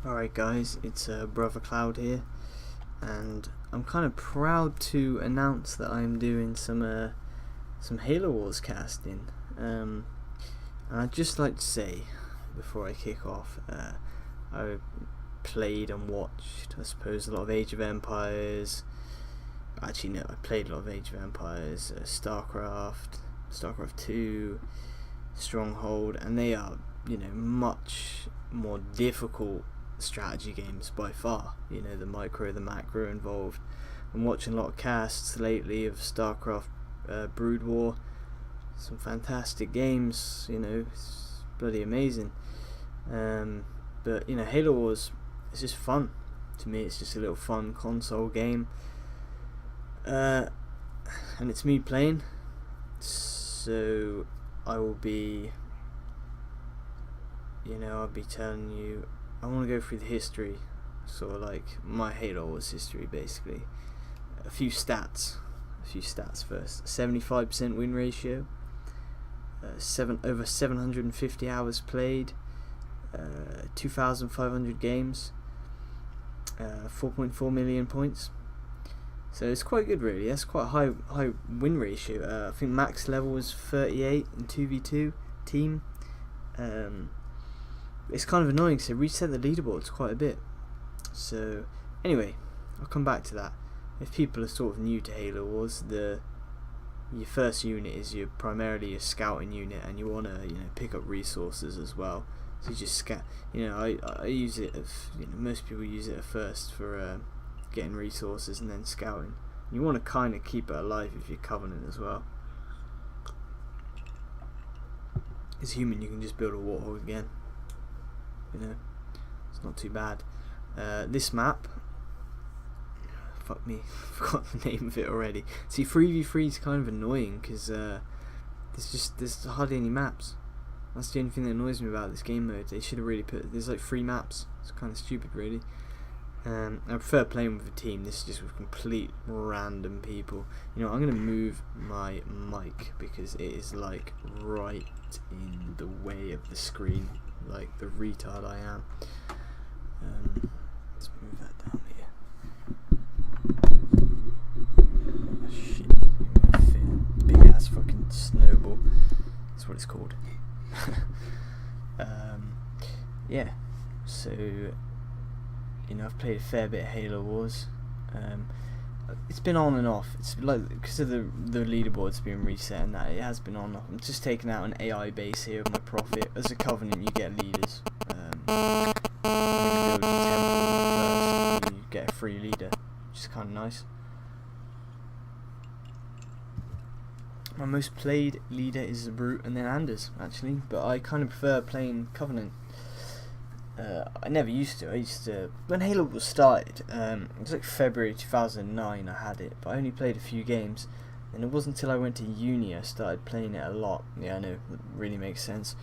Alright guys, it's Brother Cloud here, and I'm kind of proud to announce that I'm doing some Halo Wars casting. And I'd just like to say, before I kick off, I played and watched, I suppose, a lot of Age of Empires. Actually no, I played a lot of Age of Empires, StarCraft 2, Stronghold, and they are, much more difficult strategy games by far. The micro, the macro involved. I'm watching a lot of casts lately of StarCraft, Brood War. Some fantastic games, it's bloody amazing. But Halo Wars is just fun. To me, it's just a little fun console game. And it's me playing, so I will be, I'll be telling you. I want to go through the history, sort of like my Halo Wars history, basically. A few stats first. 75% win ratio, over 750 hours played, 2,500 games, 4.4 million points. So it's quite good, really. That's quite a high win ratio. I think max level was 38 in 2v2 team. It's kind of annoying because it reset the leaderboards quite a bit. So anyway, I'll come back to that. If people are sort of new to Halo Wars, your first unit is primarily your scouting unit, and you want to pick up resources as well. So you just scout. I use it. Most people use it at first for getting resources and then scouting. You want to kind of keep it alive if you're Covenant as well. As human, you can just build a Warthog again. It's not too bad. This map, fuck me, forgot the name of it already. See, 3v3 is kind of annoying because there's hardly any maps. That's the only thing that annoys me about this game mode. They should have really there's like 3 maps. It's kind of stupid, really. I prefer playing with a team. This is just with complete random people. I'm going to move my mic because it is like right in the way of the screen, like the retard I am. Let's move that down here. Oh, shit, big ass fucking snowball. That's what it's called. Yeah, so I've played a fair bit of Halo Wars. It's been on and off. It's like because of the leaderboards being reset and that, it has been on and off. I'm just taking out an AI base here of my Prophet. As a Covenant, you get leaders. I'm going to build a temple first, and you get a free leader, which is kind of nice. My most played leader is the Brute and then Anders, actually, but I kind of prefer playing Covenant. I never used to. When Halo was started, it was like February 2009 I had it, but I only played a few games, and it wasn't until I went to uni I started playing it a lot. Yeah, I know, it really makes sense.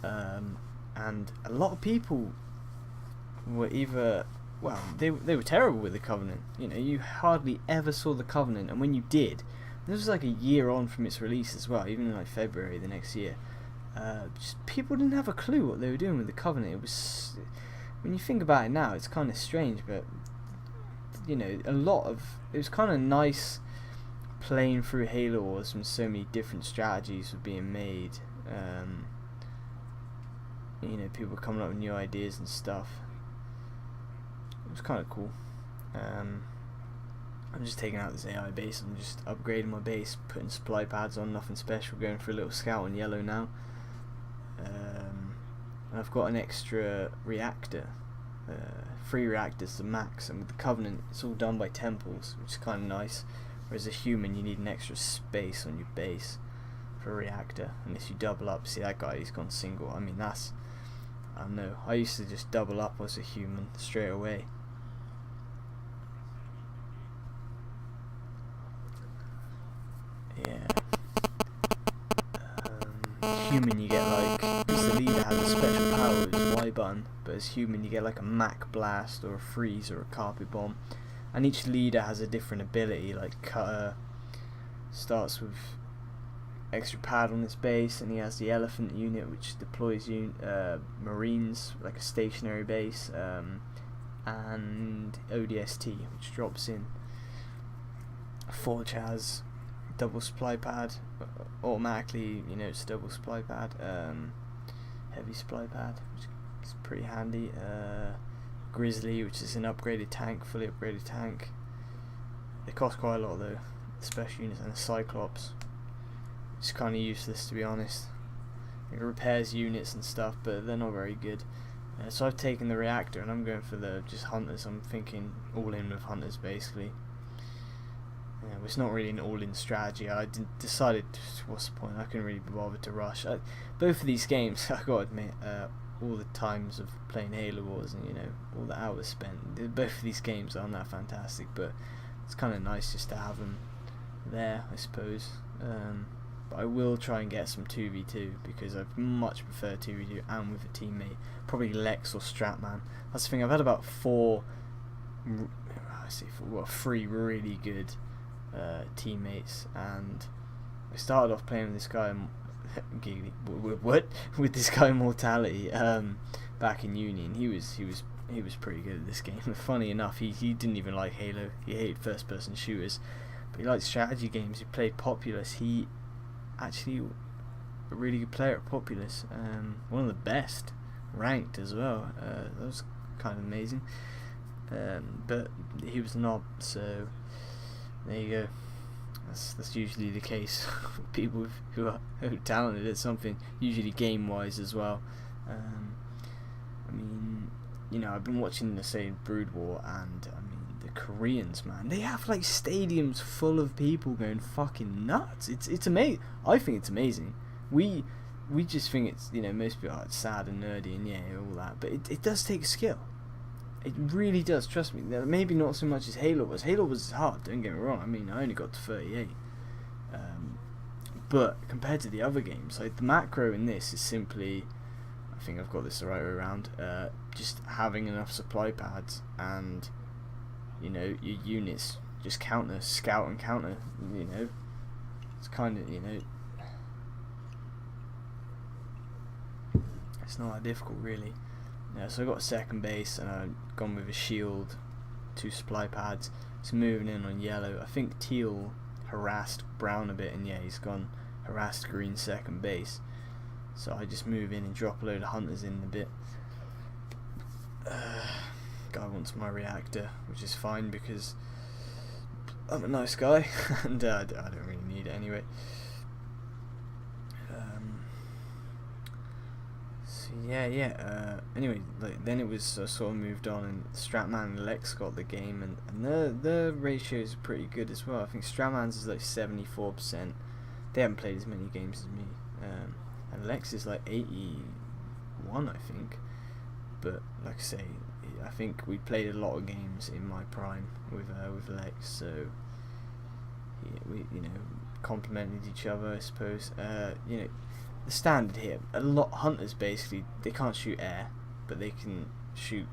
And a lot of people were either, well, they were terrible with the Covenant. You hardly ever saw the Covenant, and when you did, this was like a year on from its release as well, even in like February the next year. Just people didn't have a clue what they were doing with the Covenant. It was, when you think about it now, it's kind of strange, but it was kind of nice playing through Halo Wars when so many different strategies were being made. People coming up with new ideas and stuff. It was kind of cool. I'm just taking out this AI base. I'm just upgrading my base, putting supply pads on, nothing special, going for a little scout on yellow now. And I've got an extra reactor, 3 reactors to max, and with the Covenant it's all done by temples, which is kind of nice, whereas a human you need an extra space on your base for a reactor, unless you double up. See that guy, he's gone single. I mean, I don't know, I used to just double up as a human straight away. Yeah. Human, you get like, because the leader has a special power with his Y button, but as human you get like a Mac Blast or a Freeze or a Carpet Bomb, and each leader has a different ability. Like Cutter starts with extra pad on his base, and he has the elephant unit which deploys marines, like a stationary base, and ODST which drops in. Forge has double supply pad, automatically, it's a double supply pad, heavy supply pad, which is pretty handy. Grizzly, which is an upgraded tank, fully upgraded tank. They cost quite a lot though, the special units, and the Cyclops. It's kind of useless, to be honest. It repairs units and stuff, but they're not very good. So I've taken the reactor, and I'm going for the just hunters. I'm thinking all in with hunters, basically. It's not really an all-in strategy. I decided, what's the point? I couldn't really be bothered to rush. Both of these games, I gotta admit, all the times of playing Halo Wars and all the hours spent, both of these games aren't that fantastic, but it's kind of nice just to have them there, I suppose. But I will try and get some 2v2 because I much prefer 2v2 and with a teammate. Probably Lex or Stratman. That's the thing. I've had about three really good teammates, and I started off playing with this guy with this guy Mortality back in uni, and he was pretty good at this game. Funny enough, he didn't even like Halo. He hated first person shooters, but he liked strategy games. He played Populous. He actually a really good player at Populous, one of the best ranked as well. That was kind of amazing, but he was not, so there you go. That's usually the case with people who are talented at something, usually game wise as well. I mean, I've been watching the same Brood War, and I mean the Koreans, man, they have like stadiums full of people going fucking nuts. It's amazing. I think it's amazing. We just think it's, most people are sad and nerdy and all that, but it does take skill. It really does, trust me. Maybe not so much as Halo was. Halo was hard, don't get me wrong. I mean, I only got to 38. But compared to the other games, like the macro in this is simply, I think I've got this the right way around, just having enough supply pads and, your units just scout and counter, It's kind of, it's not that difficult really. So I got a second base, and I've gone with a shield, 2 supply pads. It's moving in on yellow. I think teal harassed brown a bit, and he's gone harassed green second base. So I just move in and drop a load of hunters in a bit. Guy wants my reactor, which is fine because I'm a nice guy and I don't really need it anyway. Anyway, then it was sort of moved on, and Stratman and Lex got the game, and their ratios are pretty good as well. I think Stratman's is like 74%. They haven't played as many games as me, and Lex is like 81, I think. But like I say, I think we played a lot of games in my prime with Lex, so we complemented each other, I suppose. The standard here, a lot hunters basically, they can't shoot air, but they can shoot.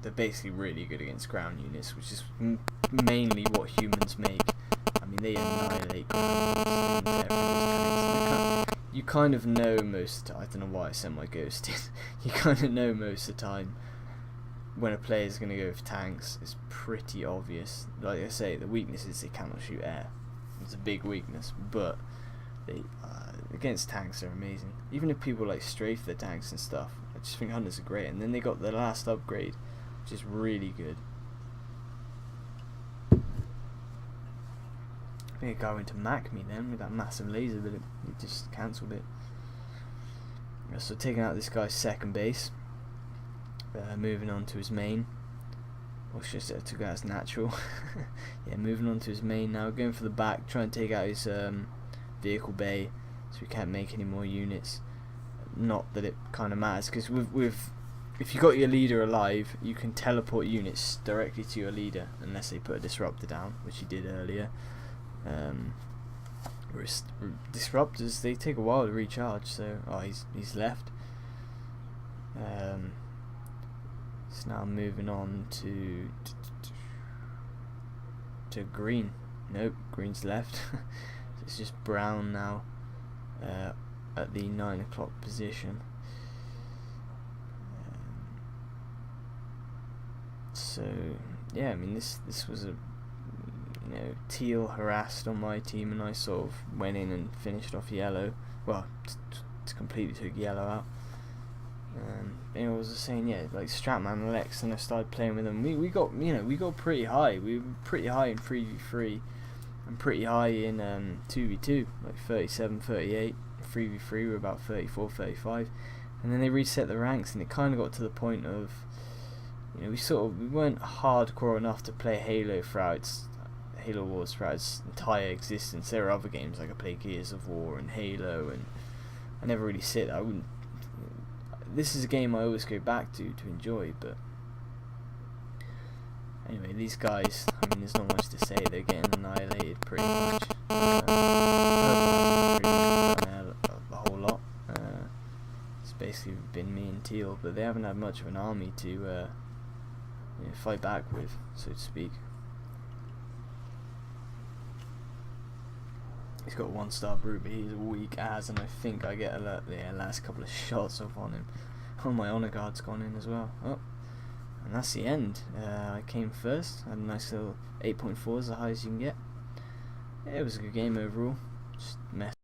They're basically really good against ground units, which is mainly what humans make. I mean, they annihilate ground units. You kind of know most. I don't know why I sent my ghost in. You kind of know most of the time when a player is going to go with tanks. It's pretty obvious. Like I say, the weakness is they cannot shoot air. It's a big weakness, but they against tanks are amazing. Even if people like strafe their tanks and stuff, I just think hunters are great. And then they got the last upgrade, which is really good. I think a guy went to Mac me then with that massive laser, but he just cancelled it. So taking out this guy's second base, moving on to his main. Or just took out his natural. Moving on to his main now, going for the back, trying to take out his vehicle bay, so we can't make any more units. Not that it kind of matters, because if you got your leader alive, you can teleport units directly to your leader, unless they put a disruptor down, which he did earlier. Disruptors, they take a while to recharge, so he's left. So now moving on to green. Nope, green's left. It's just brown now. at the 9 o'clock position. So yeah, I mean this was a teal harassed on my team, and I sort of went in and finished off yellow. Well, completely took yellow out. I was just saying, yeah, like Stratman and Lex, and I started playing with them. We got pretty high. We were pretty high in 3v3 and pretty high in 2v2, like 37, 38. 3v3 we were about 34, 35, and then they reset the ranks, and it kind of got to the point of, we weren't hardcore enough to play Halo Wars throughout its entire existence. There are other games like I play Gears of War and Halo, and I never really sit. This is a game I always go back to enjoy, but anyway, these guys, I mean, there's not much to say. They're getting annihilated pretty much. A whole lot. It's basically been me and Teal, but they haven't had much of an army to fight back with, so to speak. He's got 1-star brute, but he's a weak as, and I think I get the last couple of shots off on him. Oh, my honor guard's gone in as well. Oh, and that's the end. I came first. Had a nice little 8.4, as the highest you can get. It was a good game overall. Just messed